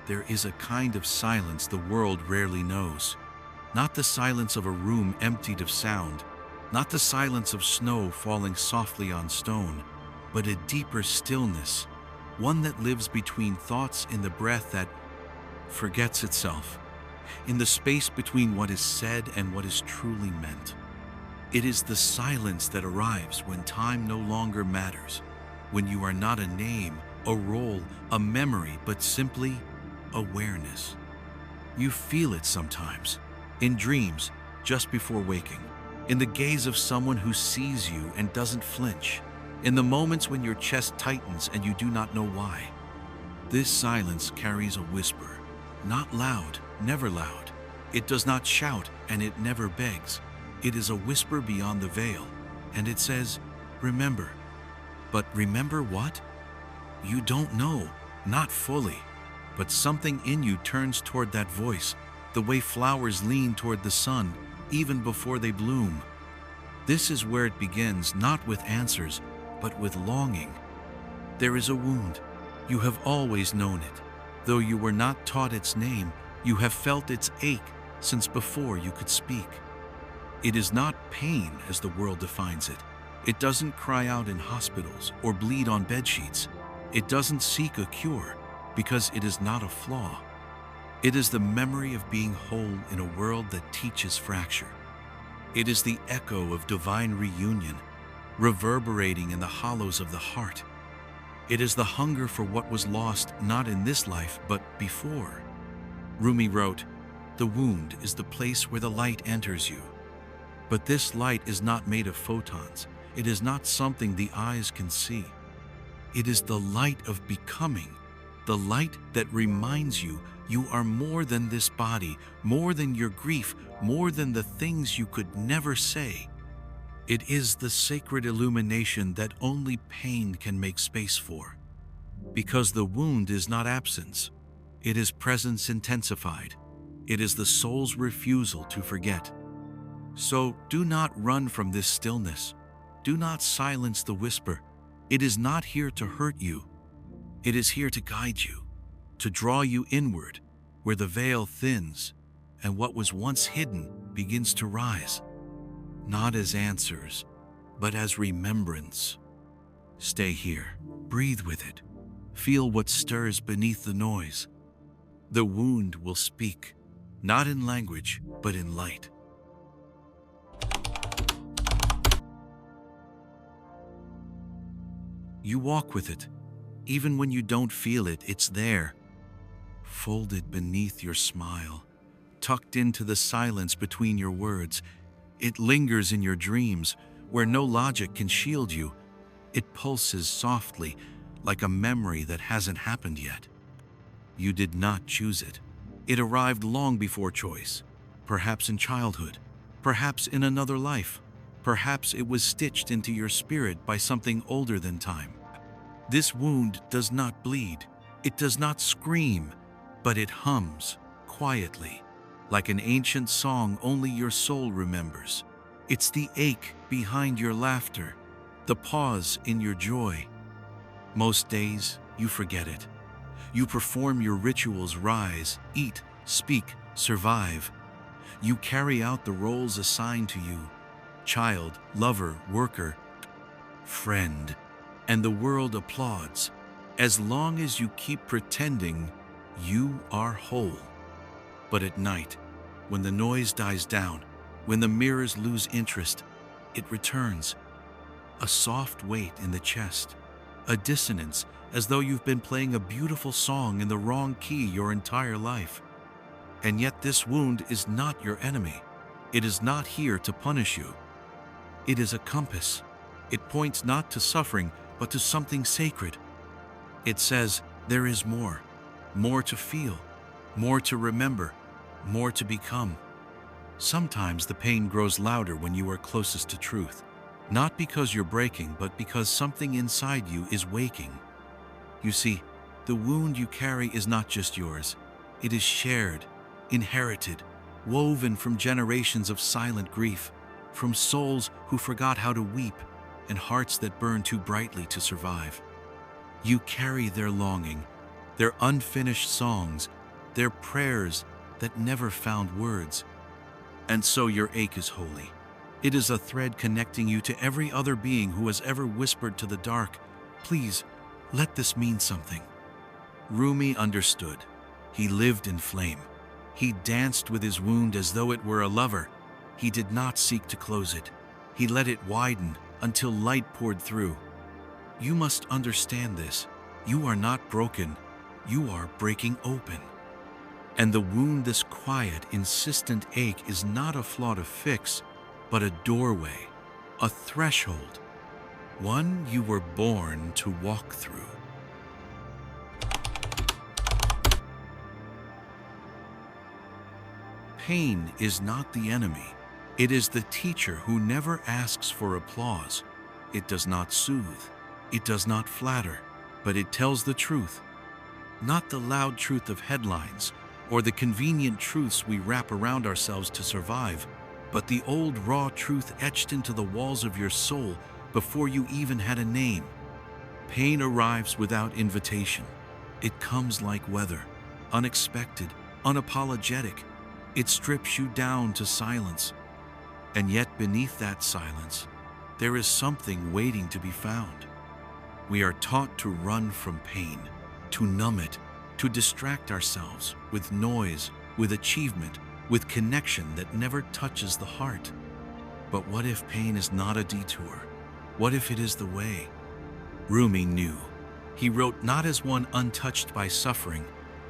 there is a kind of silence the world rarely knows. Not the silence of a room emptied of sound, not the silence of snow falling softly on stone, but a deeper stillness, one that lives between thoughts in the breath that forgets itself, in the space between what is said and what is truly meant. It is the silence that arrives when time no longer matters, when you are not a name, a role, a memory, but simply awareness. You feel it sometimes, in dreams, just before waking, in the gaze of someone who sees you and doesn't flinch, in the moments when your chest tightens and you do not know why. This silence carries a whisper, not loud, never loud. It does not shout and it never begs. It is a whisper beyond the veil, and it says, remember. But remember what? You don't know, not fully, but something in you turns toward that voice, the way flowers lean toward the sun, even before they bloom. This is where it begins, not with answers, but with longing. There is a wound. You have always known it. Though you were not taught its name, you have felt its ache since before you could speak. It is not pain as the world defines it. It doesn't cry out in hospitals or bleed on bedsheets. It doesn't seek a cure because it is not a flaw. It is the memory of being whole in a world that teaches fracture. It is the echo of divine reunion, reverberating in the hollows of the heart. It is the hunger for what was lost not in this life but before. Rumi wrote, "The wound is the place where the light enters you." But this light is not made of photons. It is not something the eyes can see. It is the light of becoming, the light that reminds you you are more than this body, more than your grief, more than the things you could never say. It is the sacred illumination that only pain can make space for. Because the wound is not absence. It is presence intensified. It is the soul's refusal to forget. So do not run from this stillness. Do not silence the whisper. It is not here to hurt you. It is here to guide you, to draw you inward, where the veil thins and what was once hidden begins to rise. Not as answers, but as remembrance. Stay here, breathe with it, feel what stirs beneath the noise. The wound will speak, not in language, but in light. You walk with it. Even when you don't feel it, it's there. Folded beneath your smile, tucked into the silence between your words. It lingers in your dreams, where no logic can shield you. It pulses softly, like a memory that hasn't happened yet. You did not choose it. It arrived long before choice, perhaps in childhood, perhaps in another life. Perhaps it was stitched into your spirit by something older than time. This wound does not bleed. It does not scream, but it hums quietly, like an ancient song only your soul remembers. It's the ache behind your laughter, the pause in your joy. Most days, you forget it. You perform your rituals, rise, eat, speak, survive. You carry out the roles assigned to you: child, lover, worker, friend, and the world applauds. As long as you keep pretending, you are whole. But at night, when the noise dies down, when the mirrors lose interest, it returns. A soft weight in the chest, a dissonance, as though you've been playing a beautiful song in the wrong key your entire life. And yet this wound is not your enemy. It is not here to punish you. It is a compass. It points not to suffering, but to something sacred. It says, there is more to feel, more to remember, more to become. Sometimes the pain grows louder when you are closest to truth, not because you're breaking, but because something inside you is waking. You see, the wound you carry is not just yours. It is shared, inherited, woven from generations of silent grief, from souls who forgot how to weep and hearts that burn too brightly to survive. You carry their longing, their unfinished songs, their prayers that never found words. And so your ache is holy. It is a thread connecting you to every other being who has ever whispered to the dark, "Please, let this mean something." Rumi understood. He lived in flame. He danced with his wound as though it were a lover. He did not seek to close it. He let it widen until light poured through. You must understand this. You are not broken. You are breaking open. And the wound, this quiet, insistent ache, is not a flaw to fix, but a doorway, a threshold, one you were born to walk through. Pain is not the enemy. It is the teacher who never asks for applause. It does not soothe. It does not flatter, but it tells the truth. Not the loud truth of headlines or the convenient truths we wrap around ourselves to survive, but the old raw truth etched into the walls of your soul before you even had a name. Pain arrives without invitation. It comes like weather, unexpected, unapologetic. It strips you down to silence. And yet beneath that silence, there is something waiting to be found. We are taught to run from pain, to numb it, to distract ourselves with noise, with achievement, with connection that never touches the heart. But what if pain is not a detour? What if it is the way? Rumi knew. He wrote not as one untouched by suffering,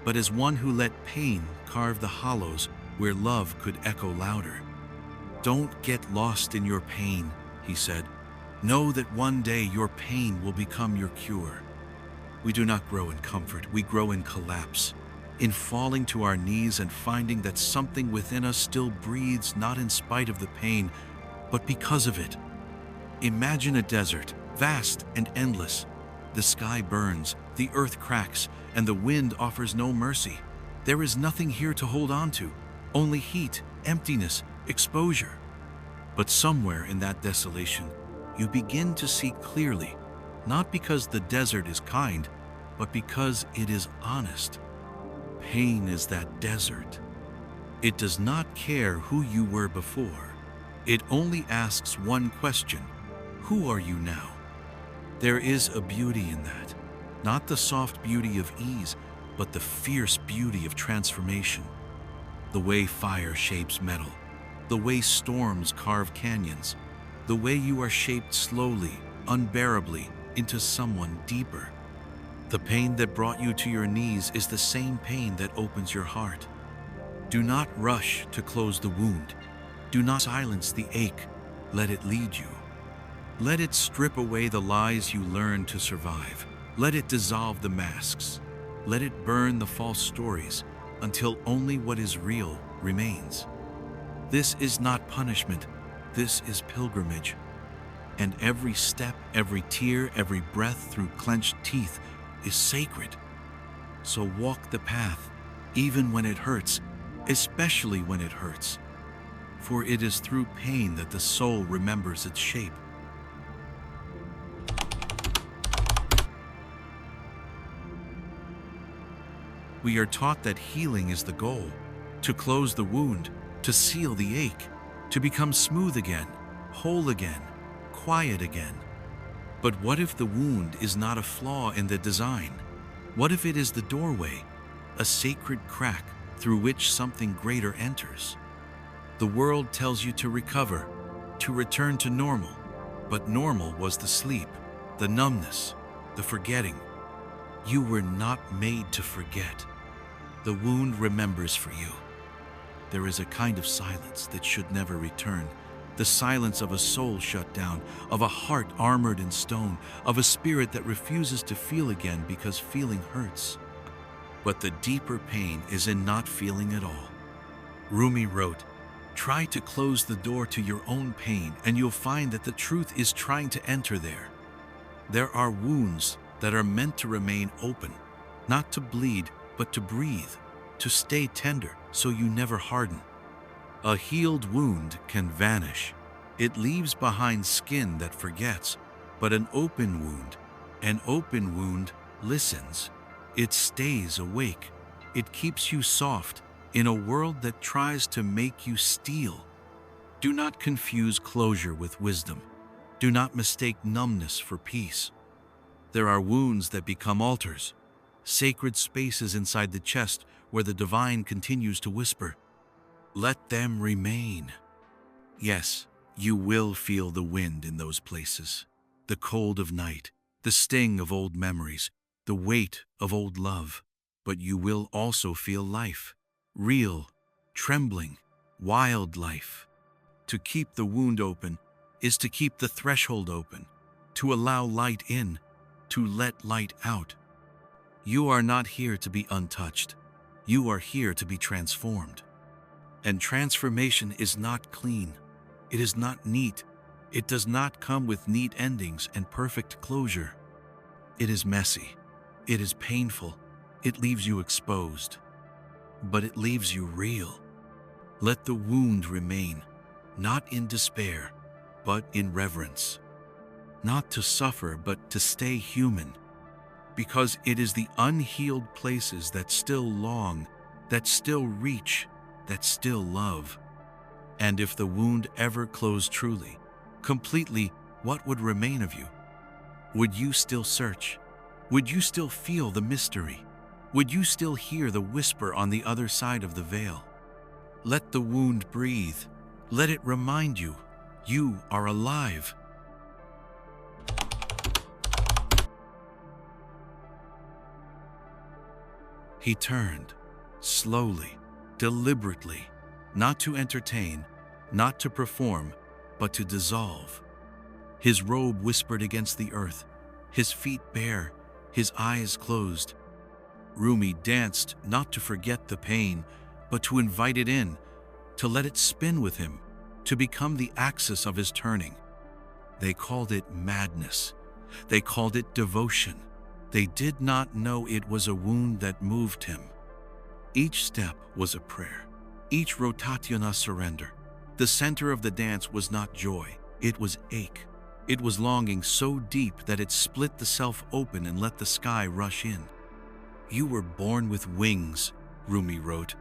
but as one who let pain carve the hollows where love could echo louder. Don't get lost in your pain, he said. Know that one day your pain will become your cure. We do not grow in comfort, we grow in collapse, in falling to our knees and finding that something within us still breathes, not in spite of the pain, but because of it. Imagine a desert, vast and endless. The sky burns, the earth cracks, and the wind offers no mercy. There is nothing here to hold on to, only heat, emptiness, exposure. But somewhere in that desolation, you begin to see clearly, not because the desert is kind, but because it is honest. Pain is that desert. It does not care who you were before. It only asks one question: who are you now? There is a beauty in that, not the soft beauty of ease, but the fierce beauty of transformation. The way fire shapes metal, the way storms carve canyons, the way you are shaped slowly, unbearably, into someone deeper. The pain that brought you to your knees is the same pain that opens your heart. Do not rush to close the wound. Do not silence the ache. Let it lead you. Let it strip away the lies you learned to survive. Let it dissolve the masks. Let it burn the false stories until only what is real remains. This is not punishment. This is pilgrimage. And every step, every tear, every breath through clenched teeth is sacred. So walk the path, even when it hurts, especially when it hurts. For it is through pain that the soul remembers its shape. We are taught that healing is the goal, to close the wound, to seal the ache, to become smooth again, whole again, quiet again. But what if the wound is not a flaw in the design? What if it is the doorway, a sacred crack through which something greater enters? The world tells you to recover, to return to normal, but normal was the sleep, the numbness, the forgetting. You were not made to forget. The wound remembers for you. There is a kind of silence that should never return, the silence of a soul shut down, of a heart armored in stone, of a spirit that refuses to feel again because feeling hurts. But the deeper pain is in not feeling at all. Rumi wrote, "Try to close the door to your own pain, and you'll find that the truth is trying to enter there." There are wounds that are meant to remain open, not to bleed, but to breathe, to stay tender so you never harden. A healed wound can vanish. It leaves behind skin that forgets, but an open wound listens. It stays awake. It keeps you soft in a world that tries to make you steel. Do not confuse closure with wisdom. Do not mistake numbness for peace. There are wounds that become altars, sacred spaces inside the chest where the divine continues to whisper. Let them remain. Yes, you will feel the wind in those places, the cold of night, the sting of old memories, the weight of old love. But you will also feel life, real, trembling, wild life. To keep the wound open is to keep the threshold open, to allow light in, to let light out. You are not here to be untouched. You are here to be transformed. And transformation is not clean. It is not neat. It does not come with neat endings and perfect closure. It is messy. It is painful. It leaves you exposed. But it leaves you real. Let the wound remain, not in despair, but in reverence. Not to suffer, but to stay human. Because it is the unhealed places that still long, that still reach, that still love. And if the wound ever closed truly, completely, what would remain of you? Would you still search? Would you still feel the mystery? Would you still hear the whisper on the other side of the veil? Let the wound breathe. Let it remind you, you are alive. He turned, slowly, deliberately, not to entertain, not to perform, but to dissolve. His robe whispered against the earth, his feet bare, his eyes closed. Rumi danced not to forget the pain, but to invite it in, to let it spin with him, to become the axis of his turning. They called it madness. They called it devotion. They did not know it was a wound that moved him. Each step was a prayer. Each rotation a surrender. The center of the dance was not joy. It was ache. It was longing so deep that it split the self open and let the sky rush in. You were born with wings, Rumi wrote.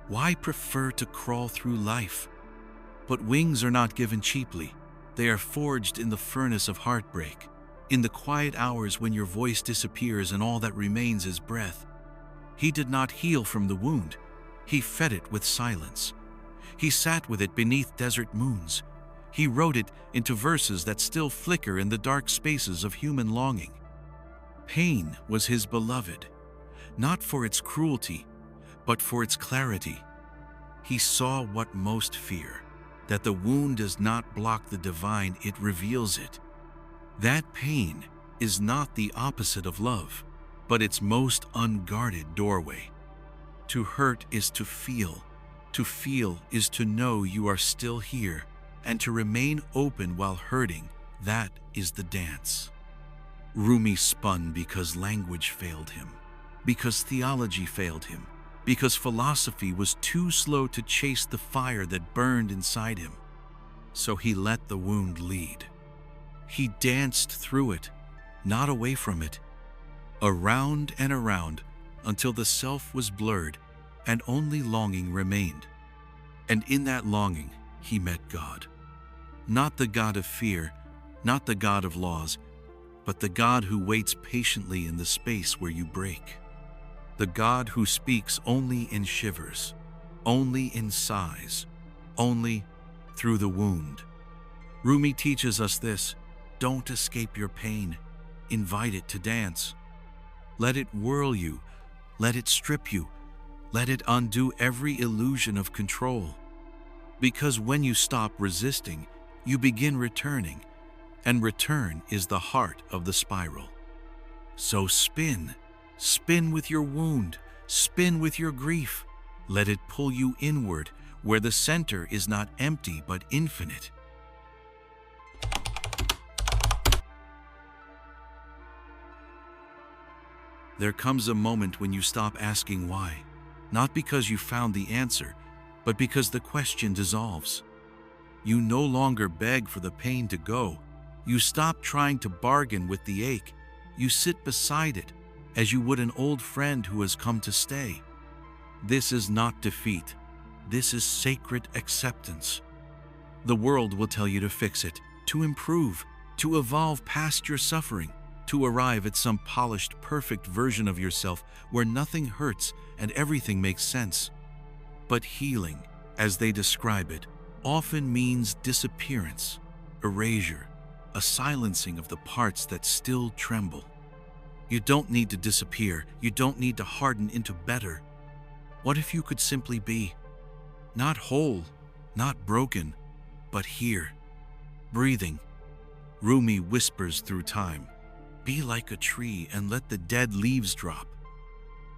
Why prefer to crawl through life? But wings are not given cheaply. They are forged in the furnace of heartbreak, in the quiet hours when your voice disappears and all that remains is breath. He did not heal from the wound. He fed it with silence. He sat with it beneath desert moons. He wrote it into verses that still flicker in the dark spaces of human longing. Pain was his beloved, not for its cruelty, but for its clarity. He saw what most fear, that the wound does not block the divine, it reveals it. That pain is not the opposite of love, but its most unguarded doorway. To hurt is to feel. To feel is to know you are still here, and to remain open while hurting, that is the dance. Rumi spun because language failed him, because theology failed him, because philosophy was too slow to chase the fire that burned inside him. So he let the wound lead. He danced through it, not away from it, around and around, until the self was blurred and only longing remained. And in that longing, he met God. Not the God of fear, not the God of laws, but the God who waits patiently in the space where you break. The God who speaks only in shivers, only in sighs, only through the wound. Rumi teaches us this: don't escape your pain, invite it to dance. Let it whirl you, let it strip you, let it undo every illusion of control. Because when you stop resisting, you begin returning, and return is the heart of the spiral. So spin with your wound, spin with your grief. Let it pull you inward, where the center is not empty but infinite. There comes a moment when you stop asking why, not because you found the answer, but because the question dissolves. You no longer beg for the pain to go. You stop trying to bargain with the ache. You sit beside it, as you would an old friend who has come to stay. This is not defeat. This is sacred acceptance. The world will tell you to fix it, to improve, to evolve past your suffering, to arrive at some polished, perfect version of yourself where nothing hurts and everything makes sense. But healing, as they describe it, often means disappearance, erasure, a silencing of the parts that still tremble. You don't need to disappear. You don't need to harden into better. What if you could simply be? Not whole, not broken, but here, breathing. Rumi whispers through time, "Be like a tree and let the dead leaves drop."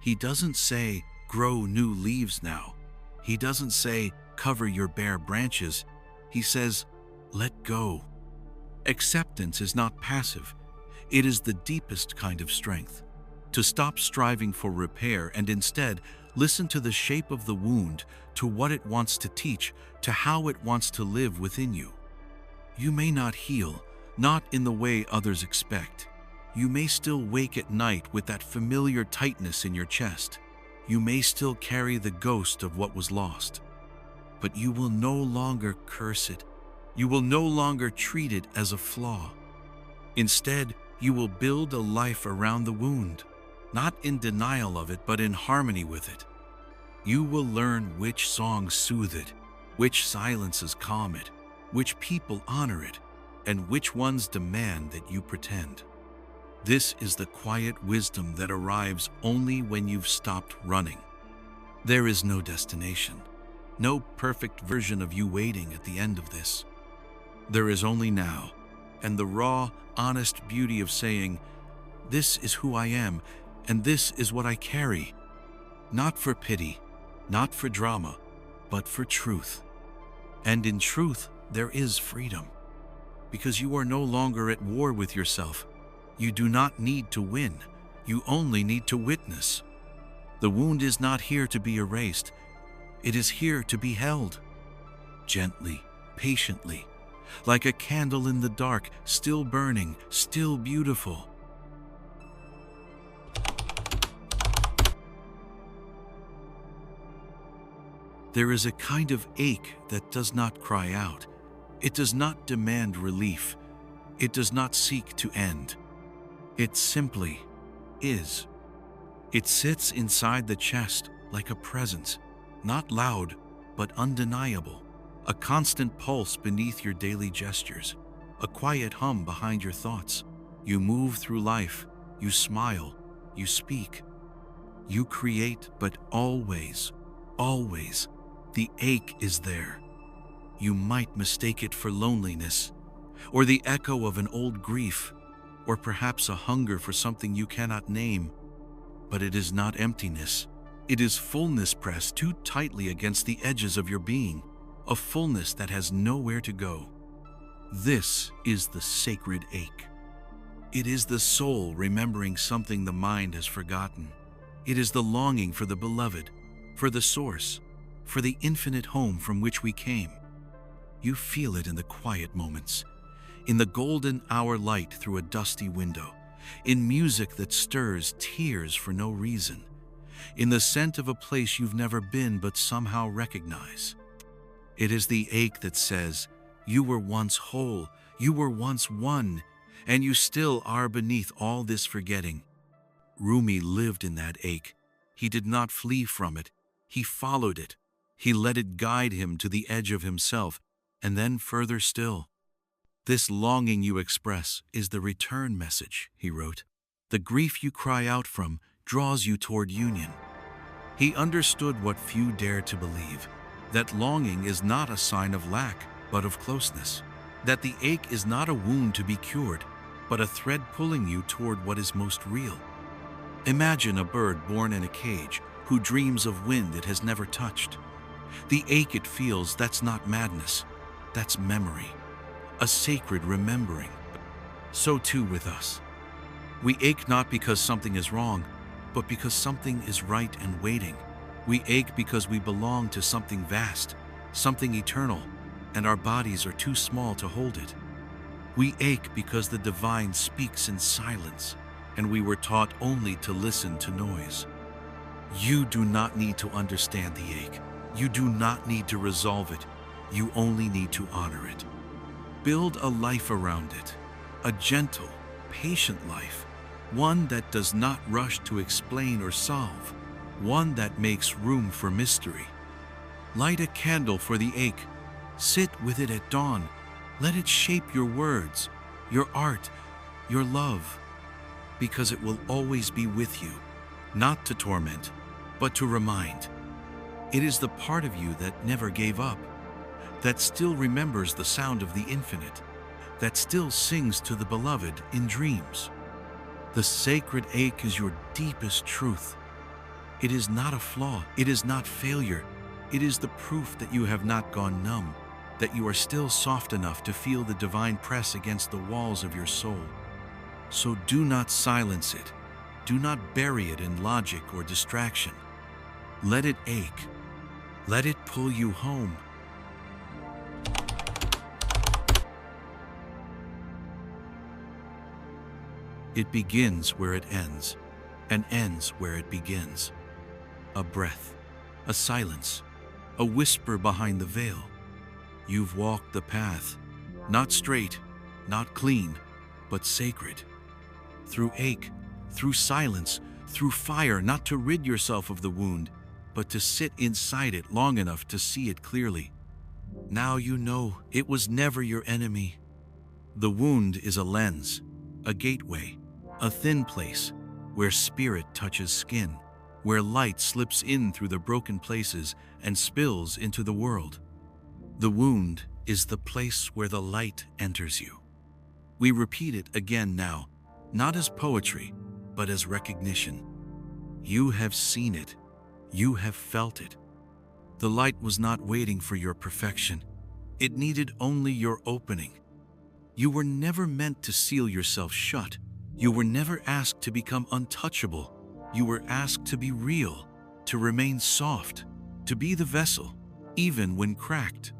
He doesn't say, "Grow new leaves now." He doesn't say, "Cover your bare branches." He says, "Let go." Acceptance is not passive. It is the deepest kind of strength. To stop striving for repair and instead listen to the shape of the wound, to what it wants to teach, to how it wants to live within you. You may not heal, not in the way others expect. You may still wake at night with that familiar tightness in your chest. You may still carry the ghost of what was lost. But you will no longer curse it. You will no longer treat it as a flaw. Instead, you will build a life around the wound, not in denial of it, but in harmony with it. You will learn which songs soothe it, which silences calm it, which people honor it, and which ones demand that you pretend. This is the quiet wisdom that arrives only when you've stopped running. There is no destination, no perfect version of you waiting at the end of this. There is only now, and the raw, honest beauty of saying, "This is who I am, and this is what I carry." Not for pity, not for drama, but for truth. And in truth, there is freedom. Because you are no longer at war with yourself. You do not need to win. You only need to witness. The wound is not here to be erased. It is here to be held. Gently, patiently, like a candle in the dark, still burning, still beautiful. There is a kind of ache that does not cry out. It does not demand relief. It does not seek to end. It simply is. It sits inside the chest like a presence, not loud, but undeniable. A constant pulse beneath your daily gestures, a quiet hum behind your thoughts. You move through life, you smile, you speak, you create, but always, always, the ache is there. You might mistake it for loneliness, or the echo of an old grief, or perhaps a hunger for something you cannot name. But it is not emptiness. It is fullness pressed too tightly against the edges of your being, a fullness that has nowhere to go. This is the sacred ache. It is the soul remembering something the mind has forgotten. It is the longing for the beloved, for the source, for the infinite home from which we came. You feel it in the quiet moments, in the golden hour light through a dusty window, in music that stirs tears for no reason, in the scent of a place you've never been but somehow recognize. It is the ache that says, you were once whole, you were once one, and you still are beneath all this forgetting. Rumi lived in that ache. He did not flee from it. He followed it. He let it guide him to the edge of himself, and then further still. This longing you express is the return message, he wrote. The grief you cry out from draws you toward union. He understood what few dare to believe, that longing is not a sign of lack, but of closeness, that the ache is not a wound to be cured, but a thread pulling you toward what is most real. Imagine a bird born in a cage who dreams of wind it has never touched. The ache it feels, that's not madness, that's memory, a sacred remembering. So too with us. We ache not because something is wrong, but because something is right and waiting. We ache because we belong to something vast, something eternal, and our bodies are too small to hold it. We ache because the divine speaks in silence, and we were taught only to listen to noise. You do not need to understand the ache. You do not need to resolve it. You only need to honor it. Build a life around it, a gentle, patient life, one that does not rush to explain or solve, one that makes room for mystery. Light a candle for the ache. Sit with it at dawn. Let it shape your words, your art, your love, because it will always be with you, not to torment, but to remind. It is the part of you that never gave up, that still remembers the sound of the infinite, that still sings to the beloved in dreams. The sacred ache is your deepest truth. It is not a flaw. It is not failure. It is the proof that you have not gone numb, that you are still soft enough to feel the divine press against the walls of your soul. So do not silence it. Do not bury it in logic or distraction. Let it ache. Let it pull you home. It begins where it ends, and ends where it begins. A breath, a silence, a whisper behind the veil. You've walked the path, not straight, not clean, but sacred. Through ache, through silence, through fire, not to rid yourself of the wound, but to sit inside it long enough to see it clearly. Now you know it was never your enemy. The wound is a lens, a gateway, a thin place where spirit touches skin, where light slips in through the broken places and spills into the world. The wound is the place where the light enters you. We repeat it again now, not as poetry, but as recognition. You have seen it. You have felt it. The light was not waiting for your perfection. It needed only your opening. You were never meant to seal yourself shut. You were never asked to become untouchable. You were asked to be real, to remain soft, to be the vessel, even when cracked.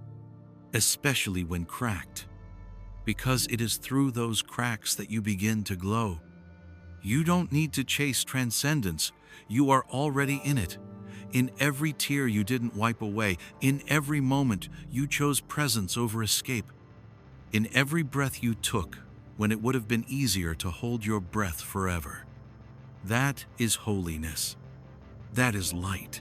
Especially when cracked. Because it is through those cracks that you begin to glow. You don't need to chase transcendence. You are already in it. In every tear you didn't wipe away, in every moment you chose presence over escape. In every breath you took, when it would have been easier to hold your breath forever. That is holiness. That is light.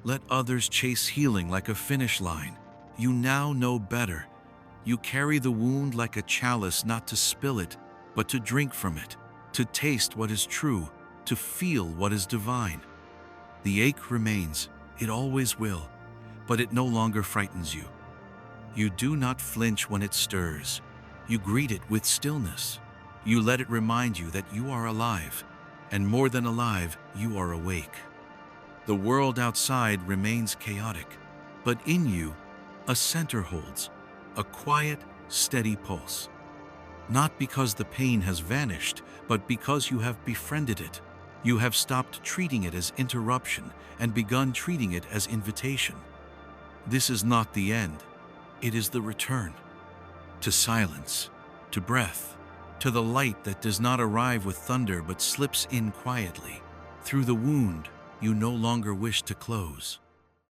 Let others chase healing like a finish line. You now know better. You carry the wound like a chalice, not to spill it, but to drink from it, to taste what is true, to feel what is divine. The ache remains, it always will, but it no longer frightens you. You do not flinch when it stirs. You greet it with stillness. You let it remind you that you are alive, and more than alive, you are awake. The world outside remains chaotic, but in you, a center holds, a quiet, steady pulse. Not because the pain has vanished, but because you have befriended it. You have stopped treating it as interruption and begun treating it as invitation. This is not the end. It is the return. To silence, to breath, to the light that does not arrive with thunder but slips in quietly, through the wound you no longer wish to close.